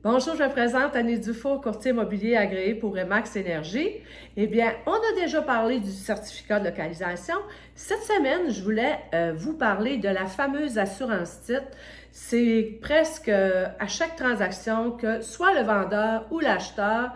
Bonjour, je me présente Annie Dufault, courtier immobilier agréé pour Remax Énergie. Eh bien, on a déjà parlé du certificat de localisation. Cette semaine, je voulais vous parler de la fameuse assurance titre. C'est presque à chaque transaction que soit le vendeur ou l'acheteur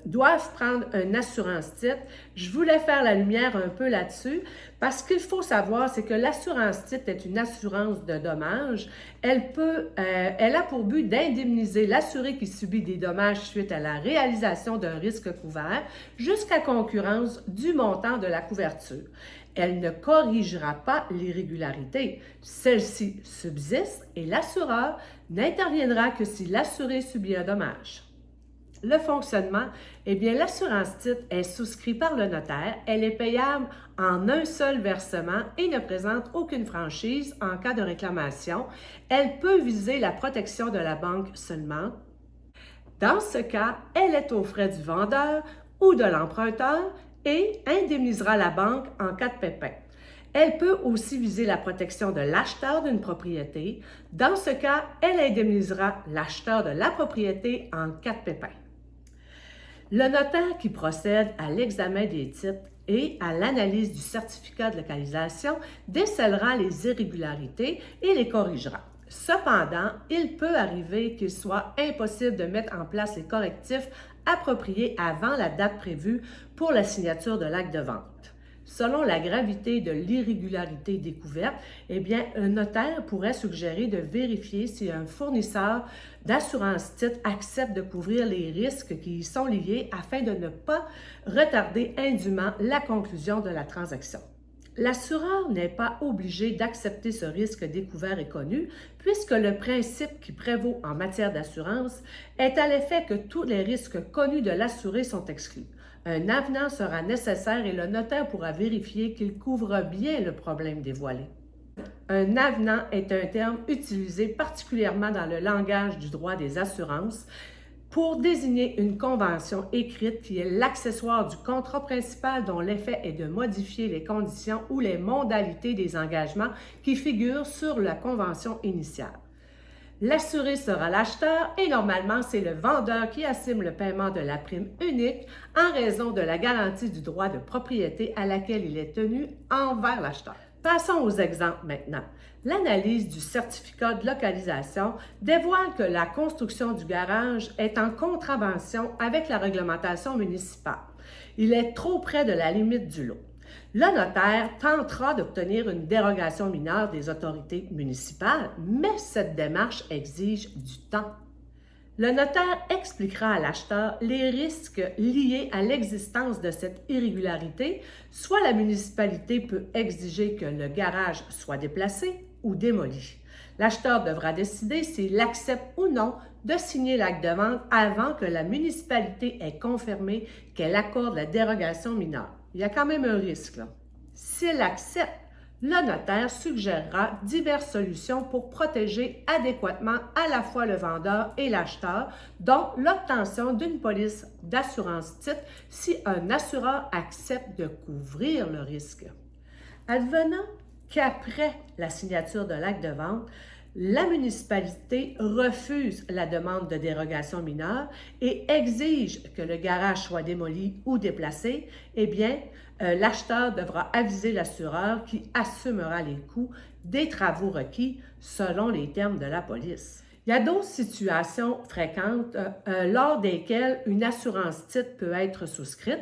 doivent prendre une assurance titre. Je voulais faire la lumière un peu là-dessus parce qu'il faut savoir, c'est que l'assurance titre est une assurance de dommages. Elle a pour but d'indemniser l'assuré qui subit des dommages suite à la réalisation d'un risque couvert jusqu'à concurrence du montant de la couverture. Elle ne corrigera pas l'irrégularité. Celle-ci subsiste et l'assureur n'interviendra que si l'assuré subit un dommage. Le fonctionnement, eh bien, l'assurance titre est souscrite par le notaire, elle est payable en un seul versement et ne présente aucune franchise en cas de réclamation. Elle peut viser la protection de la banque seulement. Dans ce cas, elle est aux frais du vendeur ou de l'emprunteur et indemnisera la banque en cas de pépin. Elle peut aussi viser la protection de l'acheteur d'une propriété. Dans ce cas, elle indemnisera l'acheteur de la propriété en cas de pépin. Le notaire qui procède à l'examen des titres et à l'analyse du certificat de localisation décèlera les irrégularités et les corrigera. Cependant, il peut arriver qu'il soit impossible de mettre en place les correctifs appropriés avant la date prévue pour la signature de l'acte de vente. Selon la gravité de l'irrégularité découverte, eh bien, un notaire pourrait suggérer de vérifier si un fournisseur d'assurance titre accepte de couvrir les risques qui y sont liés afin de ne pas retarder indûment la conclusion de la transaction. L'assureur n'est pas obligé d'accepter ce risque découvert et connu, puisque le principe qui prévaut en matière d'assurance est à l'effet que tous les risques connus de l'assuré sont exclus. Un avenant sera nécessaire et le notaire pourra vérifier qu'il couvre bien le problème dévoilé. Un avenant est un terme utilisé particulièrement dans le langage du droit des assurances pour désigner une convention écrite qui est l'accessoire du contrat principal dont l'effet est de modifier les conditions ou les modalités des engagements qui figurent sur la convention initiale. L'assuré sera l'acheteur et normalement, c'est le vendeur qui assume le paiement de la prime unique en raison de la garantie du droit de propriété à laquelle il est tenu envers l'acheteur. Passons aux exemples maintenant. L'analyse du certificat de localisation dévoile que la construction du garage est en contravention avec la réglementation municipale. Il est trop près de la limite du lot. Le notaire tentera d'obtenir une dérogation mineure des autorités municipales, mais cette démarche exige du temps. Le notaire expliquera à l'acheteur les risques liés à l'existence de cette irrégularité, soit la municipalité peut exiger que le garage soit déplacé ou démoli. L'acheteur devra décider s'il accepte ou non de signer l'acte de vente avant que la municipalité ait confirmé qu'elle accorde la dérogation mineure. Il y a quand même un risque, là. S'il accepte, le notaire suggérera diverses solutions pour protéger adéquatement à la fois le vendeur et l'acheteur, dont l'obtention d'une police d'assurance titre si un assureur accepte de couvrir le risque. Advenant qu'après la signature de l'acte de vente, la municipalité refuse la demande de dérogation mineure et exige que le garage soit démoli ou déplacé, eh bien, l'acheteur devra aviser l'assureur qui assumera les coûts des travaux requis selon les termes de la police. Il y a d'autres situations fréquentes lors desquelles une assurance titre peut être souscrite.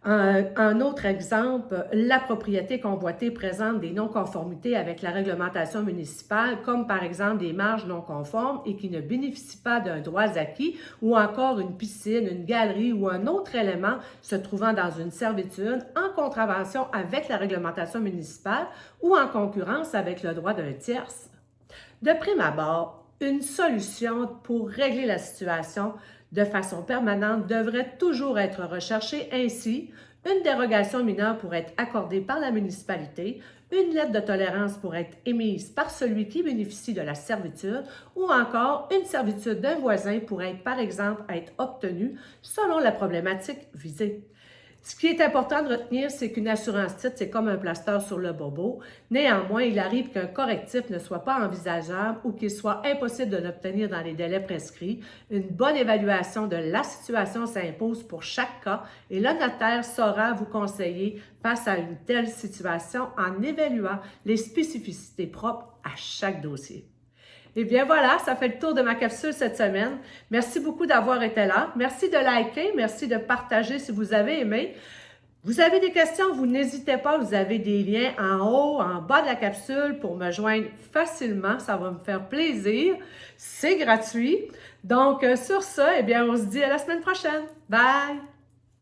Un autre exemple, la propriété convoitée présente des non-conformités avec la réglementation municipale, comme par exemple des marges non conformes et qui ne bénéficient pas d'un droit acquis, ou encore une piscine, une galerie ou un autre élément se trouvant dans une servitude en contravention avec la réglementation municipale ou en concurrence avec le droit d'un tierce. De prime abord, une solution pour régler la situation de façon permanente devrait toujours être recherchée. Ainsi, une dérogation mineure pourrait être accordée par la municipalité, une lettre de tolérance pourrait être émise par celui qui bénéficie de la servitude ou encore une servitude d'un voisin pourrait, par exemple, être obtenue selon la problématique visée. Ce qui est important de retenir, c'est qu'une assurance titre, c'est comme un plaster sur le bobo. Néanmoins, il arrive qu'un correctif ne soit pas envisageable ou qu'il soit impossible de l'obtenir dans les délais prescrits. Une bonne évaluation de la situation s'impose pour chaque cas et le notaire saura vous conseiller face à une telle situation en évaluant les spécificités propres à chaque dossier. Eh bien voilà, ça fait le tour de ma capsule cette semaine. Merci beaucoup d'avoir été là. Merci de liker, merci de partager si vous avez aimé. Vous avez des questions, vous n'hésitez pas, vous avez des liens en haut, en bas de la capsule pour me joindre facilement. Ça va me faire plaisir. C'est gratuit. Donc, sur ça, eh bien, on se dit à la semaine prochaine. Bye!